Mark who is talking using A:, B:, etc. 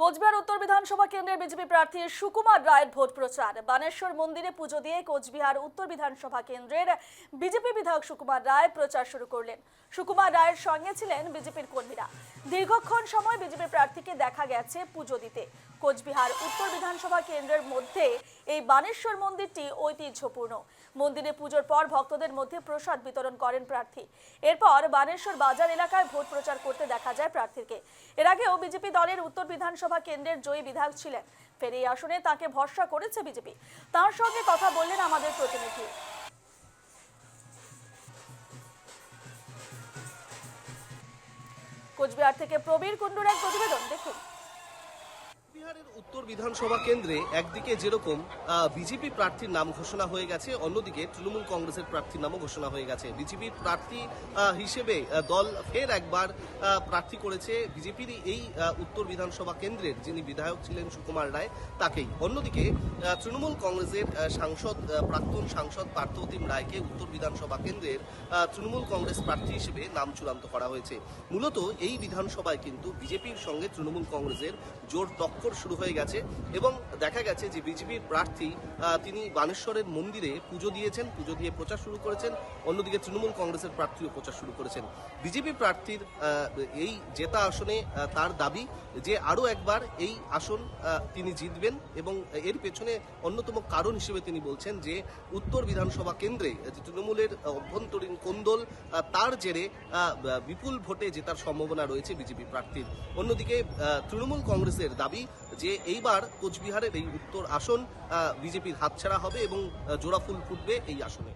A: কোচবিহার উত্তর বিধানসভা কেন্দ্রের বিজেপি প্রার্থী সুকুমার রায়ের ভোট প্রচার। বানেশ্বর মন্দিরে পুজো দিয়ে কোচবিহার উত্তর বিধানসভা কেন্দ্রের বিজেপি বিধায়ক সুকুমার রায় প্রচার শুরু করলেন। সুকুমার রায়ের সঙ্গে ছিলেন বিজেপির কর্মীরা। দীর্ঘক্ষণ সময় বিজেপি প্রার্থীকে দেখা গেছে পুজো দিতে। কোচবিহার উত্তর বিধানসভা কেন্দ্রের মধ্যে এই বানেশ্বর মন্দিরটি ঐতিহ্যপূর্ণ। মন্দিরে পুজোর পর ভক্তদের মধ্যে প্রসাদ বিতরণ করেন প্রার্থী। এরপর বানেশ্বর বাজার এলাকায় ভোট প্রচার করতে দেখা যায় প্রার্থীকে। এর আগেও বিজেপি দলের উত্তর বিধানসভা কেন্দ্রের জয়ী বিধায়ক ছিলেন। ফের এই আসনে তাকে ভরসা করেছে বিজেপি। তার সঙ্গে কথা বললেন আমাদের প্রতিনিধি। কোচবিহার থেকে প্রবীর কুণ্ডুর এক প্রতিবেদন দেখুন।
B: কোচবিহারের উত্তর বিধানসভা কেন্দ্রে একদিকে যেরকম বিজেপি প্রার্থীর নাম ঘোষণা হয়ে গেছে, অন্যদিকে তৃণমূল কংগ্রেসের প্রার্থীর নামও ঘোষণা হয়ে গেছে। বিজেপির প্রার্থী হিসেবে দল ফের একবার প্রার্থী করেছে বিজেপির এই উত্তর বিধানসভা কেন্দ্রের যিনি বিধায়ক ছিলেন সুকুমার রায় তাকেই। অন্যদিকে তৃণমূল কংগ্রেসের প্রাক্তন সাংসদ পার্থপ্রতিম রায়কে উত্তর বিধানসভা কেন্দ্রের তৃণমূল কংগ্রেস প্রার্থী হিসেবে নাম চূড়ান্ত করা হয়েছে। মূলত এই বিধানসভায় কিন্তু বিজেপির সঙ্গে তৃণমূল কংগ্রেসের জোর টক্কর শুরু হয়ে গেছে এবং দেখা গেছে যে বিজেপির প্রার্থী তিনি বানেশ্বরের মন্দিরে পুজো দিয়েছেন, পুজো দিয়ে প্রচার শুরু করেছেন। অন্যদিকে তৃণমূল কংগ্রেসের প্রার্থীও প্রচার শুরু করেছেন। বিজেপি প্রার্থীর এই জেতা আসনে তার দাবি যে আরও একবার এই আসন তিনি জিতবেন এবং এর পেছনে অন্যতম কারণ হিসেবে তিনি বলছেন যে উত্তর বিধানসভা কেন্দ্রে যে তৃণমূলের অভ্যন্তরীণ কোন্দল, তার জেরে বিপুল ভোটে জেতার সম্ভাবনা রয়েছে বিজেপি প্রার্থীর। অন্যদিকে তৃণমূল কংগ্রেসের দাবি যে এইবার কোচবিহারের এই উত্তর আসন বিজেপির হাতছাড়া হবে এবং জোড়াফুল ফুটবে এই আসনে।